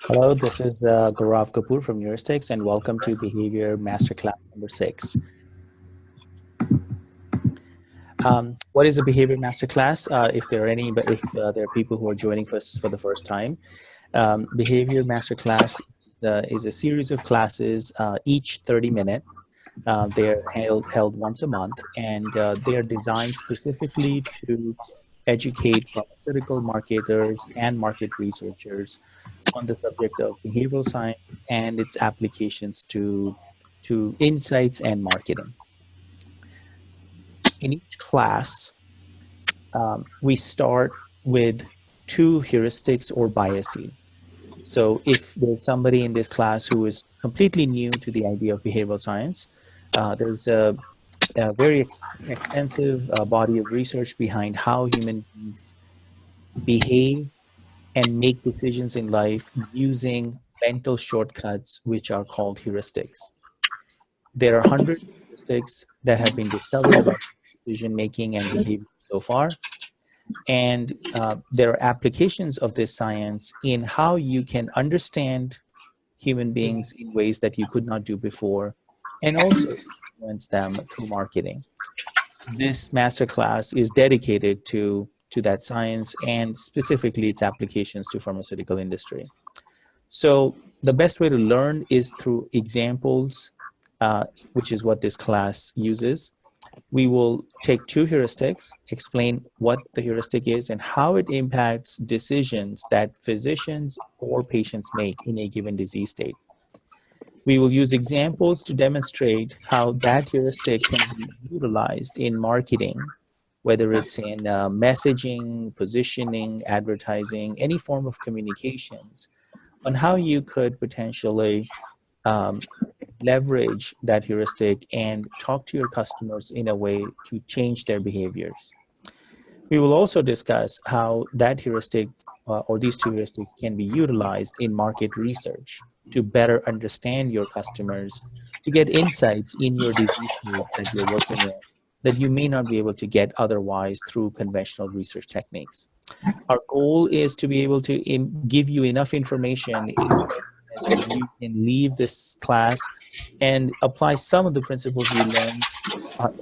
Hello, this is Gaurav Kapoor from Newristics, and welcome to Behavior MasterClass number 6. What is a Behavior MasterClass? If there are any, but if there are people who are joining us for the first time, Behavior Masterclass is a series of classes, each 30-minute. They're held once a month, and they are designed specifically to educate pharmaceutical marketers and market researchers on the subject of behavioral science and its applications to insights and marketing. In each class, we start with 2 heuristics or biases. So if there's somebody in this class who is completely new to the idea of behavioral science, there's a very extensive body of research behind how human beings behave and make decisions in life using mental shortcuts, which are called heuristics. There are hundreds of heuristics that have been discovered about decision making and behavior so far. And there are applications of this science in how you can understand human beings in ways that you could not do before, and also influence them through marketing. This masterclass is dedicated to that science and specifically its applications to pharmaceutical industry. So the best way to learn is through examples, which is what this class uses. We will take 2 heuristics, explain what the heuristic is and how it impacts decisions that physicians or patients make in a given disease state. We will use examples to demonstrate how that heuristic can be utilized in marketing, whether it's in messaging, positioning, advertising, any form of communications, on how you could potentially leverage that heuristic and talk to your customers in a way to change their behaviors. We will also discuss how that heuristic or these 2 heuristics can be utilized in market research to better understand your customers, to get insights in your disease state that you're working in that you may not be able to get otherwise through conventional research techniques. Our goal is to be able to give you enough information so you can leave this class and apply some of the principles you learned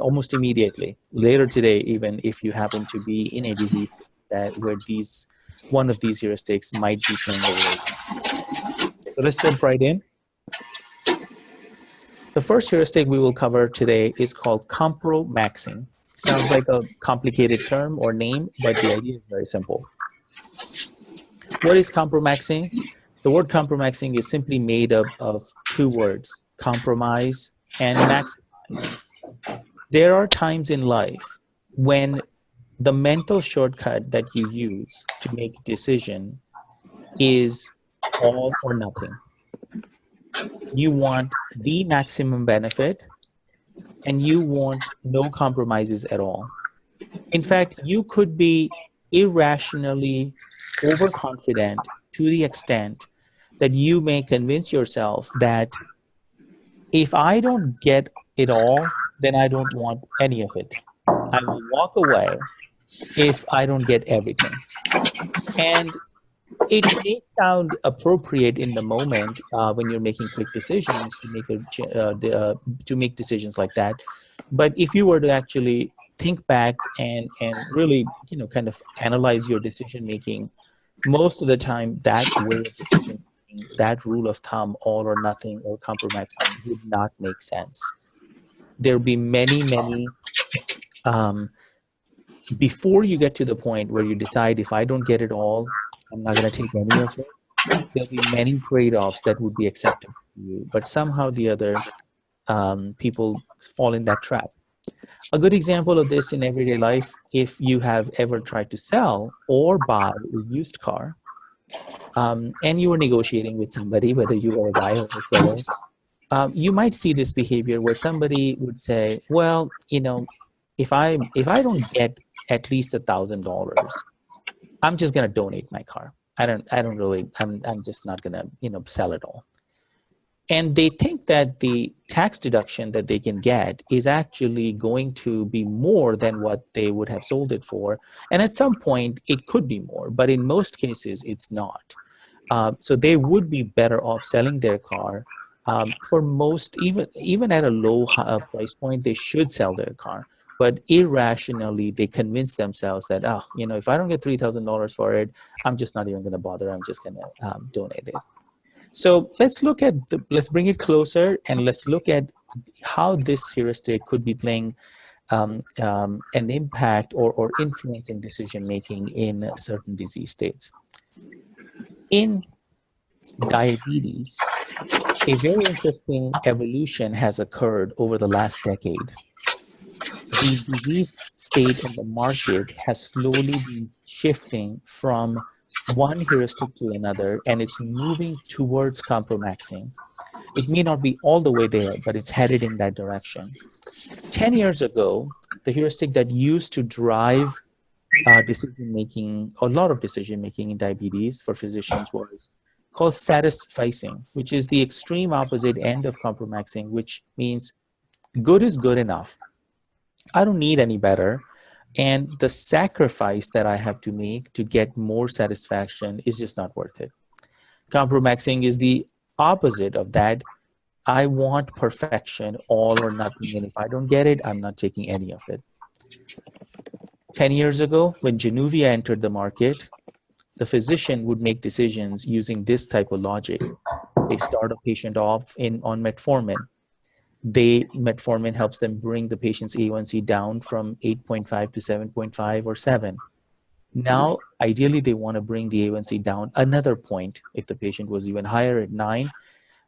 almost immediately, later today, even if you happen to be in a disease that where one of these heuristics might be playing a role. So let's jump right in. The first heuristic we will cover today is called Compromaxing. Sounds like a complicated term or name, but the idea is very simple. What is Compromaxing? The word compromaxing is simply made up of 2 words, compromise and maximize. There are times in life when the mental shortcut that you use to make a decision is all or nothing. You want the maximum benefit and you want no compromises at all. In fact, you could be irrationally overconfident to the extent that you may convince yourself that if I don't get it all, then I don't want any of it. I will walk away if I don't get everything. And it may sound appropriate in the moment when you're making quick decisions to make decisions like that. But if you were to actually think back and really, kind of analyze your decision making, most of the time that way of decision, that rule of thumb, all or nothing or compromising, would not make sense. There'll be many, before you get to the point where you decide, if I don't get it all, I'm not going to take any of it, there'll be many trade-offs that would be acceptable to you. But somehow the other, people fall in that trap. A good example of this in everyday life, if you have ever tried to sell or buy a used car, and you were negotiating with somebody, whether you are a buyer or a seller, you might see this behavior where somebody would say, well, if I don't get at least $1,000, I'm just going to donate my car. I'm just not going to, sell it all. And they think that the tax deduction that they can get is actually going to be more than what they would have sold it for. And at some point, it could be more, but in most cases, it's not. So they would be better off selling their car. For most, even at a low price point, they should sell their car. But irrationally, they convince themselves that, oh, if I don't get $3,000 for it, I'm just not even going to bother. I'm just going to donate it. So let's let's bring it closer, and let's look at how this heuristic could be playing an impact or influencing decision making in certain disease states. In diabetes, a very interesting evolution has occurred over the last decade. The disease state in the market has slowly been shifting from one heuristic to another, and it's moving towards compromaxing. It may not be all the way there, but it's headed in that direction. 10 years ago, the heuristic that used to drive decision-making, a lot of decision-making in diabetes for physicians was called satisficing, which is the extreme opposite end of compromaxing, which means good is good enough. I don't need any better. And the sacrifice that I have to make to get more satisfaction is just not worth it. Compromaxing is the opposite of that. I want perfection, all or nothing. And if I don't get it, I'm not taking any of it. 10 years ago, when Januvia entered the market, the physician would make decisions using this type of logic. They start a patient off on metformin. Metformin helps them bring the patient's A1C down from 8.5 to 7.5 or 7. Now, ideally, they want to bring the A1C down another point. If the patient was even higher at 9,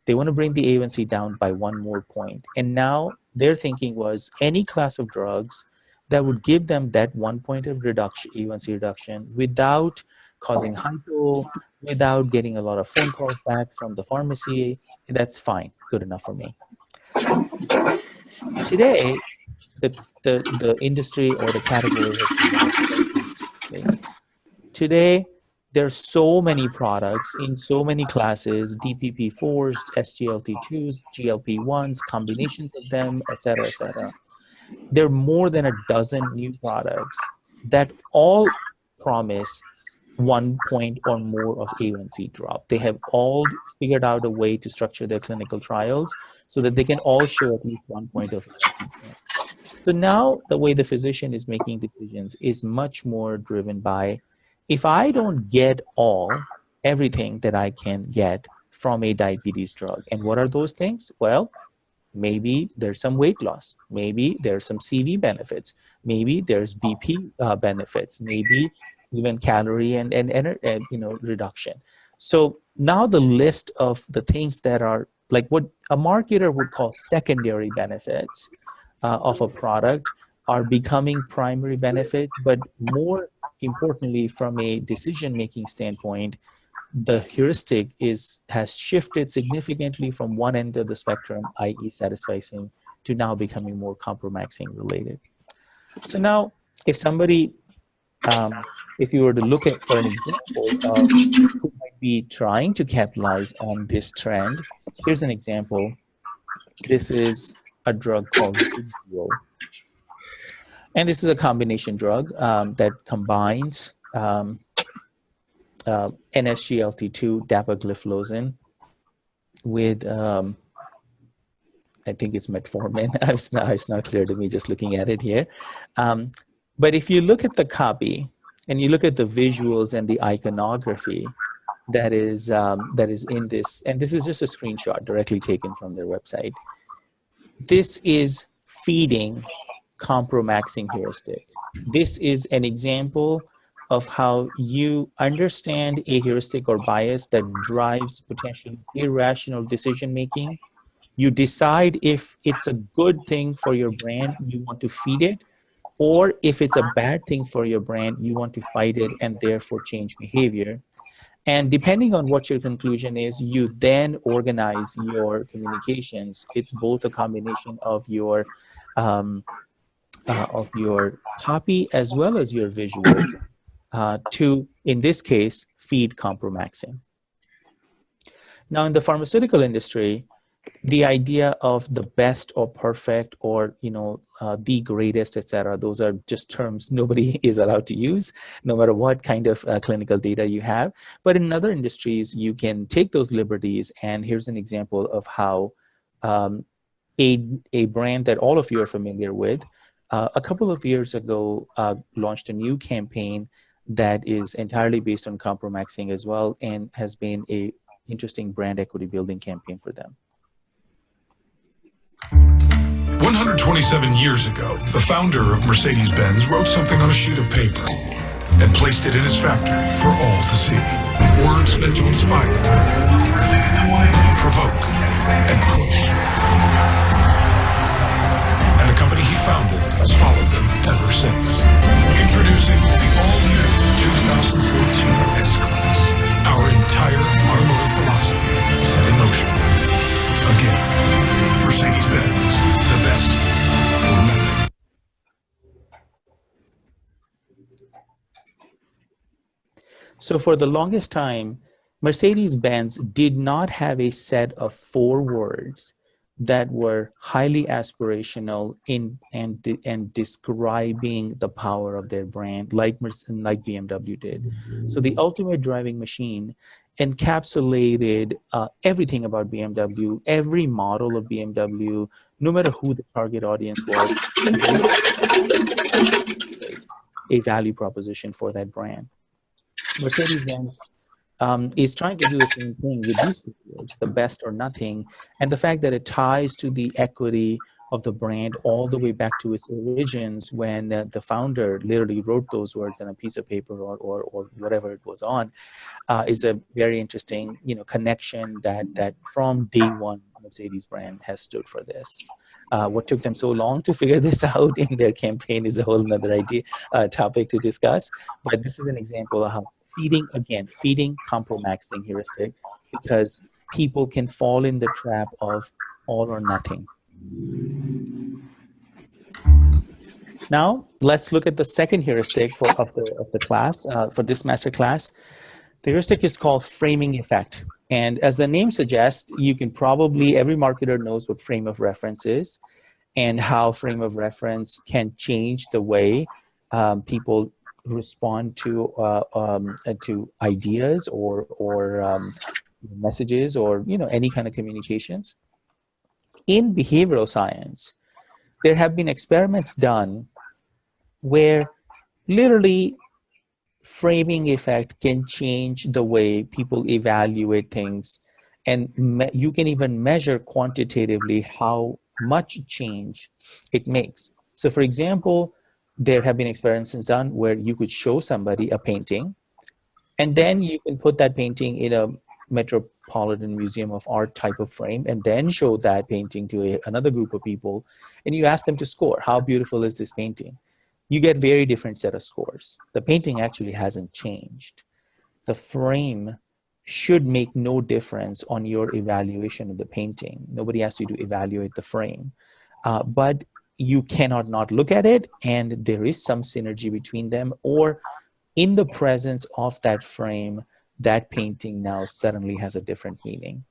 they want to bring the A1C down by 1 more point. And now their thinking was any class of drugs that would give them that 1 point of reduction, A1C reduction, without causing hypo, without getting a lot of phone calls back from the pharmacy, that's fine, good enough for me. Today, the industry or the category has evolved. Today, there are so many products in so many classes, DPP-4s, SGLT2s, GLP-1s, combinations of them, et cetera, et cetera. There are more than a dozen new products that all promise 1 point or more of A1C drop. They have all figured out a way to structure their clinical trials so that they can all show at least 1 point of A1C drop. So now the way the physician is making decisions is much more driven by, if I don't get everything that I can get from a diabetes drug, and what are those things? Well, maybe there's some weight loss. Maybe there's some CV benefits. Maybe there's BP benefits. Maybe even calorie and reduction. So now the list of the things that are like what a marketer would call secondary benefits of a product are becoming primary benefit, but more importantly, from a decision-making standpoint, the heuristic has shifted significantly from one end of the spectrum, i.e. satisficing, to now becoming more compromaxing related. So now, if somebody, if you were to look at for an example of who might be trying to capitalize on this trend, here's an example. This is a drug called Advil. And this is a combination drug that combines NSGLT2 dapagliflozin with, I think it's metformin. It's not clear to me just looking at it here. But if you look at the copy and you look at the visuals and the iconography that is in this, and this is just a screenshot directly taken from their website, this is feeding compromaxing heuristic. This is an example of how you understand a heuristic or bias that drives potentially irrational decision-making. You decide if it's a good thing for your brand, you want to feed it, or if it's a bad thing for your brand, you want to fight it and therefore change behavior. And depending on what your conclusion is, you then organize your communications. It's both a combination of your copy as well as your visuals to, in this case, feed compromaxing. Now, in the pharmaceutical industry, the idea of the best or perfect or the greatest, etc. Those are just terms nobody is allowed to use, no matter what kind of clinical data you have. But in other industries, you can take those liberties. And here's an example of how a brand that all of you are familiar with, a couple of years ago, launched a new campaign that is entirely based on Compromaxing as well, and has been a interesting brand equity building campaign for them. 127 years ago, the founder of Mercedes-Benz wrote something on a sheet of paper and placed it in his factory for all to see. Words meant to inspire, provoke, and push. And the company he founded has followed them ever since. Introducing the all-new 2014 S-Class. Our entire automotive philosophy set in motion. Again, Mercedes-Benz, the best or nothing. So for the longest time, Mercedes-Benz did not have a set of 4 words that were highly aspirational and describing the power of their brand, like BMW did. So the ultimate driving machine encapsulated everything about BMW, every model of BMW, no matter who the target audience was, a value proposition for that brand. Mercedes-Benz is trying to do the same thing with these words, the best or nothing, and the fact that it ties to the equity of the brand all the way back to its origins, when the founder literally wrote those words on a piece of paper or whatever it was on, is a very interesting, connection that from day one, Mercedes brand has stood for this. What took them so long to figure this out in their campaign is a whole nother topic to discuss. But this is an example of how feeding Compromaxing heuristic, because people can fall in the trap of all or nothing. Now, let's look at the second heuristic of the class, for this master class. The heuristic is called framing effect. And as the name suggests, you can probably, every marketer knows what frame of reference is and how frame of reference can change the way people respond to ideas or messages or any kind of communications. In behavioral science, there have been experiments done where literally framing effect can change the way people evaluate things, and you can even measure quantitatively how much change it makes. So for example, there have been experiments done where you could show somebody a painting, and then you can put that painting in a Metropolitan Museum of Art type of frame, and then show that painting to another group of people, and you ask them to score, how beautiful is this painting? You get very different set of scores. The painting actually hasn't changed. The frame should make no difference on your evaluation of the painting. Nobody asked you to evaluate the frame, but you cannot not look at it, and there is some synergy between them, or in the presence of that frame, that painting now suddenly has a different meaning.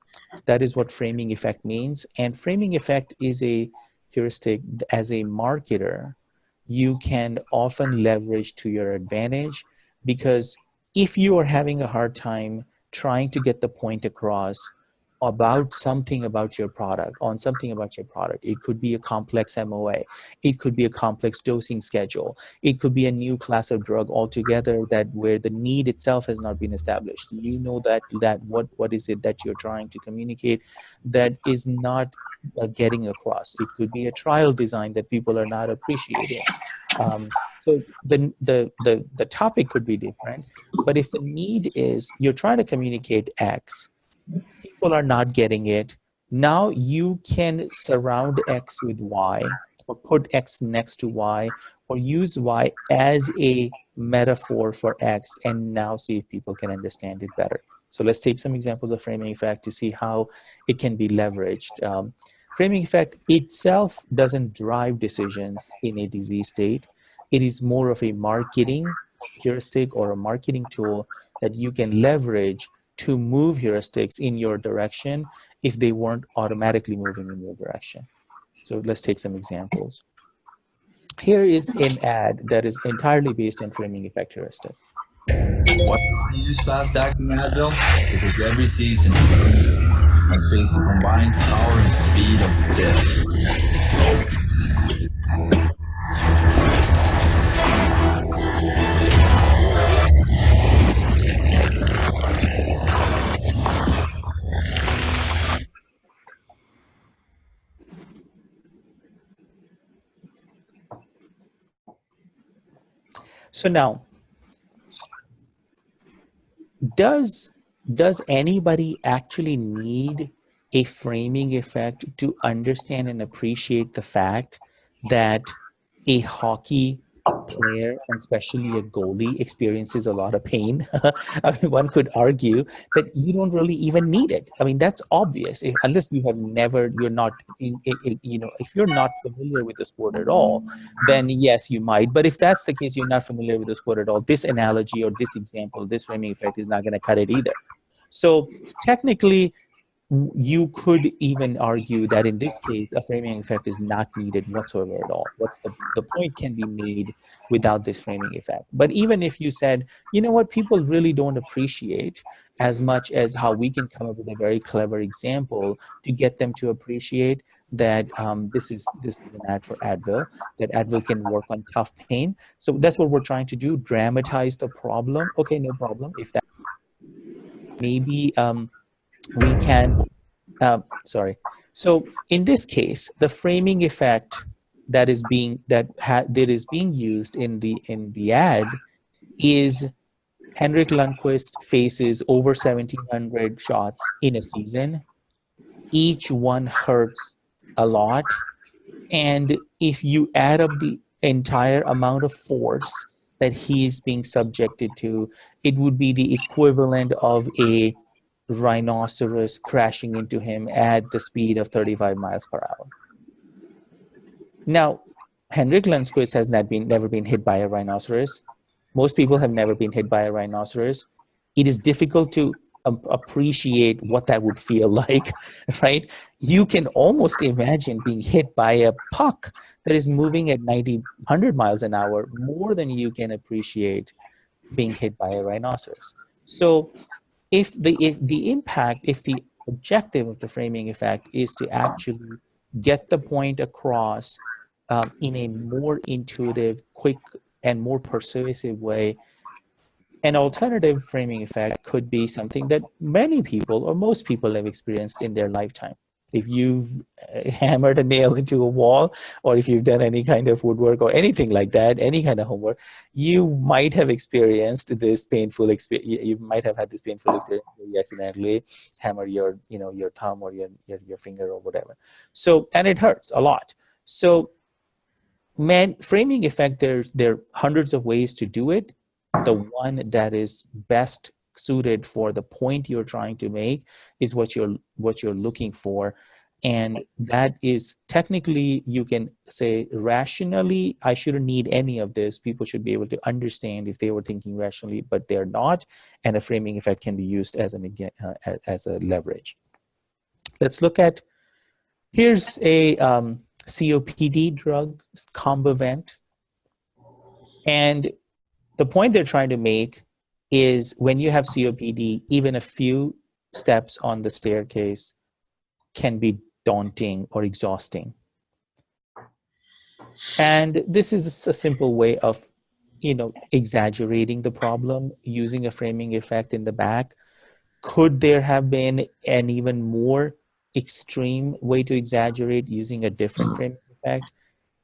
That is what framing effect means. And framing effect is a heuristic. As a marketer, you can often leverage to your advantage, because if you are having a hard time trying to get the point across about something about your product, it could be a complex MOA, it could be a complex dosing schedule, it could be a new class of drug altogether where the need itself has not been established. You know that what is it that you're trying to communicate that is not getting across. It could be a trial design that people are not appreciating. So the topic could be different, but if the need is you're trying to communicate X, people are not getting it, now you can surround X with Y, or put X next to Y, or use Y as a metaphor for X, and now see if people can understand it better. So let's take some examples of framing effect to see how it can be leveraged. Framing effect itself doesn't drive decisions in a disease state. It is more of a marketing heuristic or a marketing tool that you can leverage to move heuristics in your direction if they weren't automatically moving in your direction. So let's take some examples. Here is an ad that is entirely based on framing effect heuristic. Why do I use fast-acting Advil? Because every season I face the combined power and speed of this. So now, does anybody actually need a framing effect to understand and appreciate the fact that a hockey player, and especially a goalie, experiences a lot of pain? I mean, one could argue that you don't really even need it. I mean, that's obvious. Unless you have never, you're not, if you're not familiar with the sport at all, then yes, you might. But if that's the case, you're not familiar with the sport at all, this analogy or this example, this framing effect is not going to cut it either. So technically, you could even argue that in this case, a framing effect is not needed whatsoever at all. The point can be made without this framing effect. But even if you said, you know what, people really don't appreciate as much as how we can come up with a very clever example to get them to appreciate that this is an ad for Advil, that Advil can work on tough pain. So that's what we're trying to do, dramatize the problem. Okay, no problem. If that maybe we can, So in this case, the framing effect that is being used in the ad is Henrik Lundqvist faces over 1,700 shots in a season. Each one hurts a lot, and if you add up the entire amount of force that he's being subjected to, it would be the equivalent of a rhinoceros crashing into him at the speed of 35 miles per hour. Now, Henrik Lundqvist has never been hit by a rhinoceros. Most people have never been hit by a rhinoceros. It is difficult to appreciate what that would feel like, right? You can almost imagine being hit by a puck that is moving at 100 miles an hour more than you can appreciate being hit by a rhinoceros. So if the objective of the framing effect is to actually get the point across in a more intuitive, quick, and more persuasive way, an alternative framing effect could be something that many people or most people have experienced in their lifetime. If you've hammered a nail into a wall, or if you've done any kind of woodwork or anything like that, any kind of homework, you might have experienced this painful experience. You might have had this painful experience where you accidentally hammer your thumb or your finger or whatever. So, and it hurts a lot. So, framing effect, there are hundreds of ways to do it. The one that is best suited for the point you're trying to make is what you're looking for, and that is technically, you can say rationally, I shouldn't need any of this. People should be able to understand if they were thinking rationally, but they're not, and a framing effect can be used as a leverage. Let's look at, here's a COPD drug, Combivent, and the point they're trying to make is when you have COPD, even a few steps on the staircase can be daunting or exhausting. And this is a simple way of, exaggerating the problem using a framing effect in the back. Could there have been an even more extreme way to exaggerate using a different framing effect?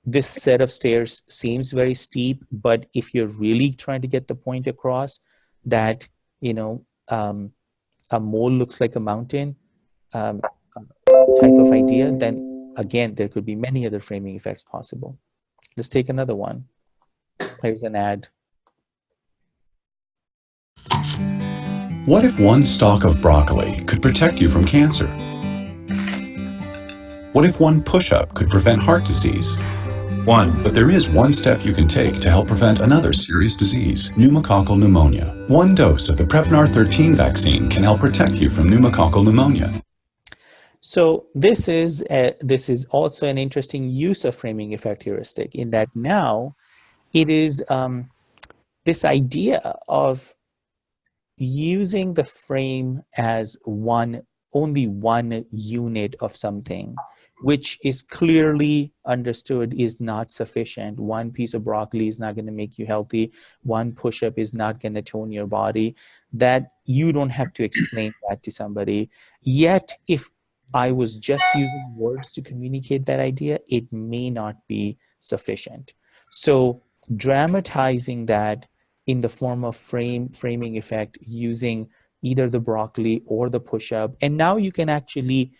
This set of stairs seems very steep, but if you're really trying to get the point across that, a mole looks like a mountain type of idea, then again, there could be many other framing effects possible. Let's take another one. Here's an ad. What if one stalk of broccoli could protect you from cancer? What if one push-up could prevent heart disease? But there is one step you can take to help prevent another serious disease, pneumococcal pneumonia. One dose of the Prevnar 13 vaccine can help protect you from pneumococcal pneumonia. So this is also an interesting use of framing effect heuristic, in that now it is this idea of using the frame as only one unit of something, which is clearly understood is not sufficient. One piece of broccoli is not going to make you healthy. One push-up is not going to tone your body. That you don't have to explain that to somebody. Yet, if I was just using words to communicate that idea, it may not be sufficient. So dramatizing that in the form of framing effect using either the broccoli or the push-up. And now you can actually,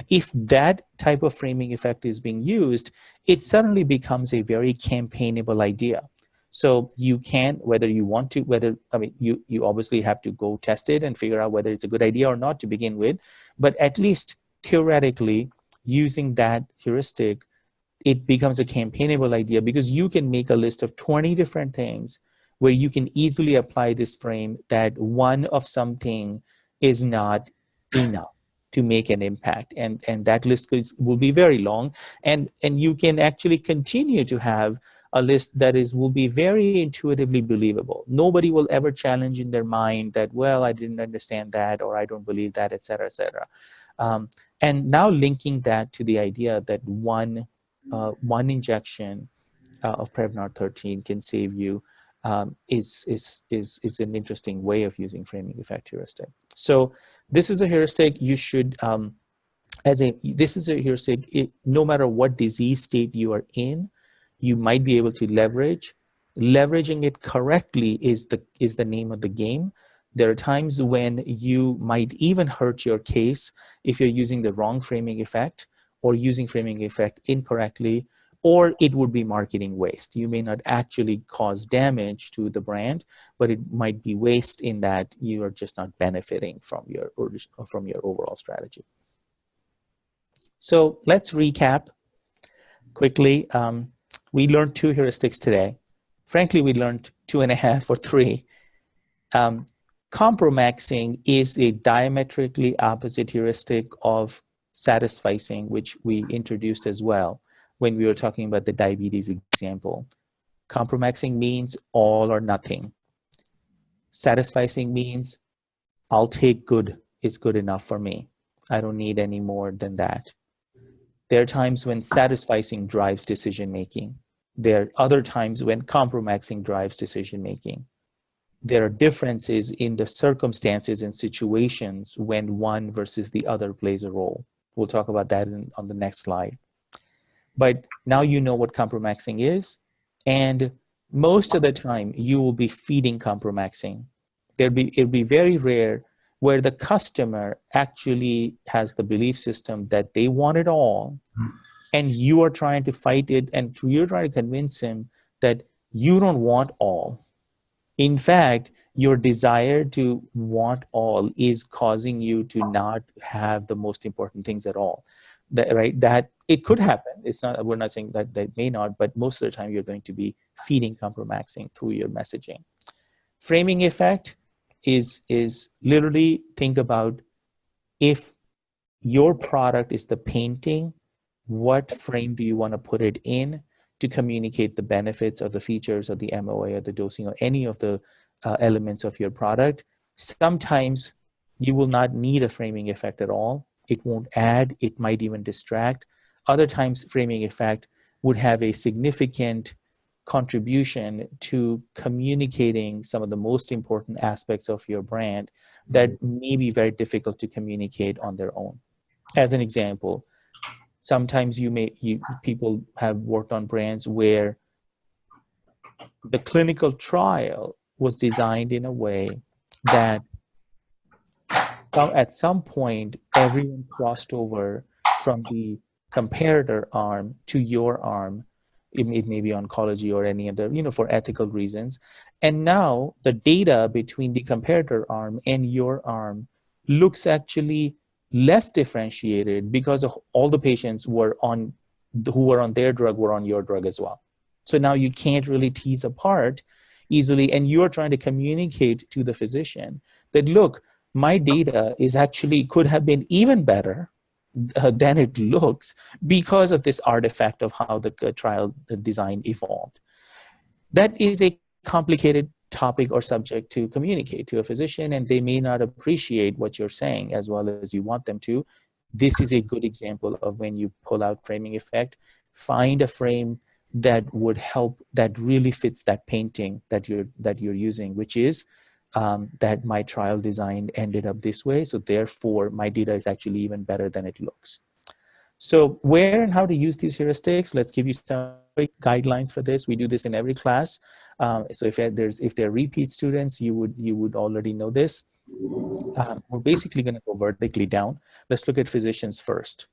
if that type of framing effect is being used, it suddenly becomes a very campaignable idea. So you can, whether you want to, you obviously have to go test it and figure out whether it's a good idea or not to begin with, but at least theoretically, using that heuristic, it becomes a campaignable idea, because you can make a list of 20 different things where you can easily apply this frame that one of something is not enough to make an impact. And that list will be very long. And you can actually continue to have a list that will be very intuitively believable. Nobody will ever challenge in their mind that, well, I didn't understand that, or I don't believe that, et cetera, et cetera. And now linking that to the idea that one injection of Prevnar 13 can save you is an interesting way of using framing effect heuristic. So this is a heuristic you should, this is a heuristic, no matter what disease state you are in, you might be able to leverage. Leveraging it correctly is the name of the game. There are times when you might even hurt your case if you're using the wrong framing effect or using framing effect incorrectly, or it would be marketing waste. You may not actually cause damage to the brand, but it might be waste in that you are just not benefiting from your overall strategy. So let's recap quickly. We learned 2 heuristics today. Frankly, we learned 2.5 or 3. Compromaxing is a diametrically opposite heuristic of satisficing, which we introduced as well when we were talking about the diabetes example. Compromaxing means all or nothing. Satisficing means I'll take good. It's good enough for me. I don't need any more than that. There are times when satisficing drives decision-making. There are other times when compromaxing drives decision-making. There are differences in the circumstances and situations when one versus the other plays a role. We'll talk about that on the next slide. But now you know what compromaxing is, and most of the time you will be feeding compromaxing. It'll be very rare where the customer actually has the belief system that they want it all, and you are trying to fight it, and you're trying to convince him that you don't want all. In fact, your desire to want all is causing you to not have the most important things at all. That it could happen. It's not. We're not saying that may not, but most of the time you're going to be feeding compromaxing through your messaging. Framing effect is literally, think about if your product is the painting, what frame do you want to put it in to communicate the benefits or the features or the MOA or the dosing or any of the elements of your product. Sometimes you will not need a framing effect at all. It won't add, it might even distract. Other times framing effect would have a significant contribution to communicating some of the most important aspects of your brand that may be very difficult to communicate on their own. As an example, sometimes people have worked on brands where the clinical trial was designed in a way that at some point everyone crossed over from the comparator arm to your arm. It may be oncology or any other, for ethical reasons. And now the data between the comparator arm and your arm looks actually less differentiated because of all the patients who were on their drug were on your drug as well. So now you can't really tease apart easily, and you're trying to communicate to the physician that, look, my data is actually could have been even better than it looks because of this artifact of how the trial design evolved. That is a complicated topic or subject to communicate to a physician, and they may not appreciate what you're saying as well as you want them to. This is a good example of when you pull out framing effect, find a frame that would help, that really fits that painting that you're using, which is that my trial design ended up this way, so therefore my data is actually even better than it looks. So where and how to use these heuristics, let's give you some quick guidelines for this. We do this in every class. So if there are repeat students, you would already know this. We're basically going to go vertically down. Let's look at physicians first.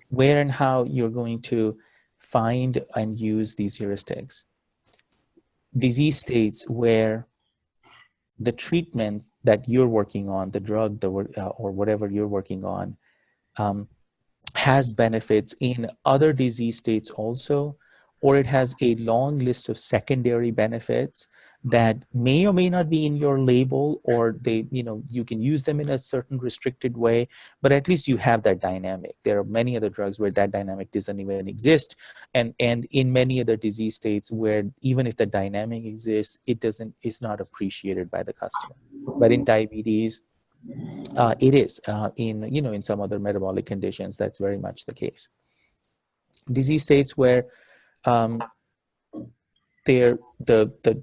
Where and how you're going to find and use these heuristics. Disease states where the treatment that you're working on, the drug or whatever you're working on, has benefits in other disease states also, or it has a long list of secondary benefits that may or may not be in your label, or you can use them in a certain restricted way, but at least you have that dynamic. There are many other drugs where that dynamic doesn't even exist, and in many other disease states where even if the dynamic exists, it's not appreciated by the customer. But in diabetes, it is. In some other metabolic conditions, that's very much the case. Disease states where the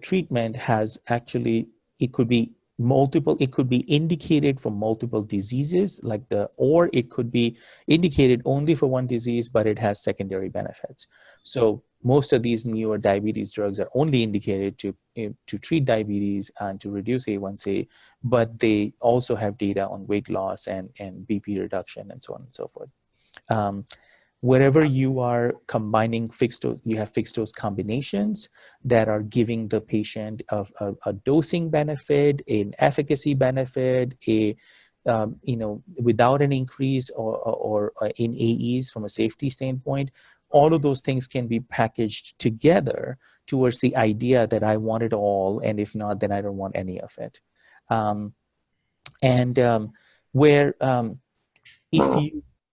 treatment has actually, it could be indicated for multiple diseases, or it could be indicated only for one disease, but it has secondary benefits. So most of these newer diabetes drugs are only indicated to treat diabetes and to reduce A1C, but they also have data on weight loss and BP reduction and so on and so forth. Wherever you are combining fixed dose, you have fixed dose combinations that are giving the patient a dosing benefit, an efficacy benefit, without an increase or in AEs from a safety standpoint. All of those things can be packaged together towards the idea that I want it all, and if not, then I don't want any of it.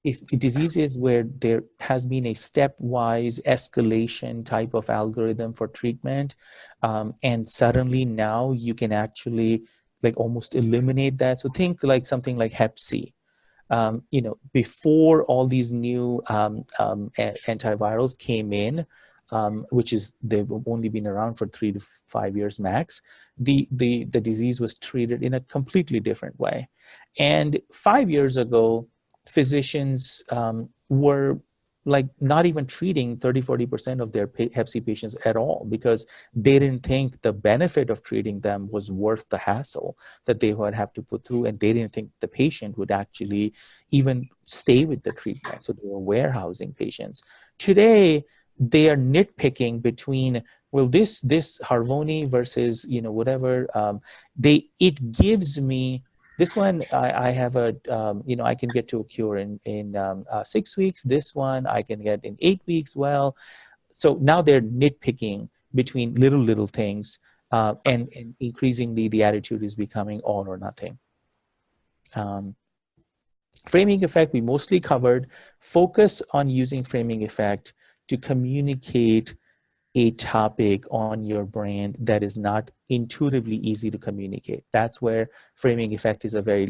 If diseases where there has been a stepwise escalation type of algorithm for treatment, and suddenly now you can actually almost eliminate that. So think like something like Hep C. Before all these new antivirals came in, they've only been around for 3 to 5 years max, the disease was treated in a completely different way. And 5 years ago, physicians were not even treating 30-40% of their Hep C patients at all, because they didn't think the benefit of treating them was worth the hassle that they would have to put through, and they didn't think the patient would actually even stay with the treatment, so they were warehousing patients. Today, they are nitpicking between, well, this Harvoni versus whatever. It gives me this one. I have I can get to a cure in 6 weeks. This one I can get in 8 weeks. Well, so now they're nitpicking between little things, and increasingly the attitude is becoming all or nothing. Framing effect we mostly covered. Focus on using framing effect to communicate a topic on your brand that is not intuitively easy to communicate. That's where framing effect is a very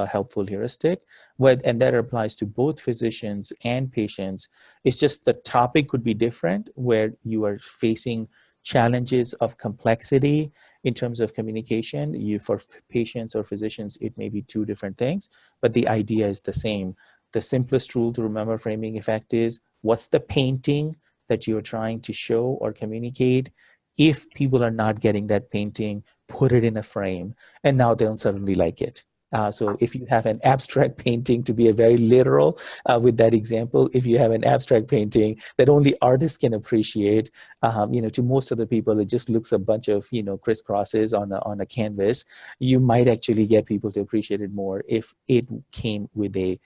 helpful heuristic, and that applies to both physicians and patients. It's just the topic could be different, where you are facing challenges of complexity in terms of communication. For patients or physicians, it may be two different things, but the idea is the same. The simplest rule to remember framing effect is, what's the painting that you're trying to show or communicate? If people are not getting that painting, put it in a frame, and now they'll suddenly like it. So if you have an abstract painting, to be a very literal with that example, if you have an abstract painting that only artists can appreciate, to most other people, it just looks a bunch of, crisscrosses on a canvas. You might actually get people to appreciate it more if it came with a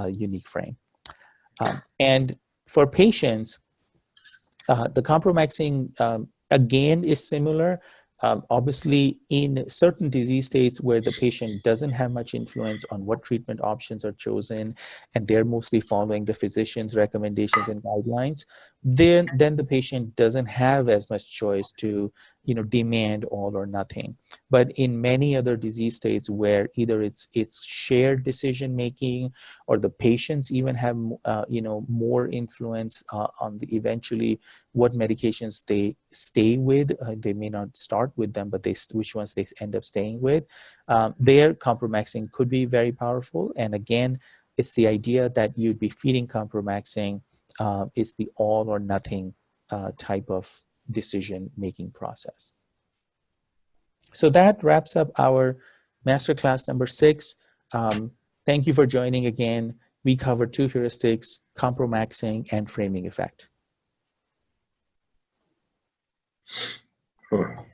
unique frame. And for patients, the compromaxing again is similar, Obviously, in certain disease states where the patient doesn't have much influence on what treatment options are chosen, and they're mostly following the physician's recommendations and guidelines, then the patient doesn't have as much choice to, demand all or nothing. But in many other disease states where either it's shared decision making, or the patients even have more influence on the eventually what medications they stay with. They may not start with them, but which ones they end up staying with. Their compromaxing could be very powerful. And again, it's the idea that you'd be feeding compromaxing. It's the all or nothing type of decision-making process. So that wraps up our masterclass number 6. Thank you for joining again. We covered 2 heuristics, compromaxing and framing effect. Sure.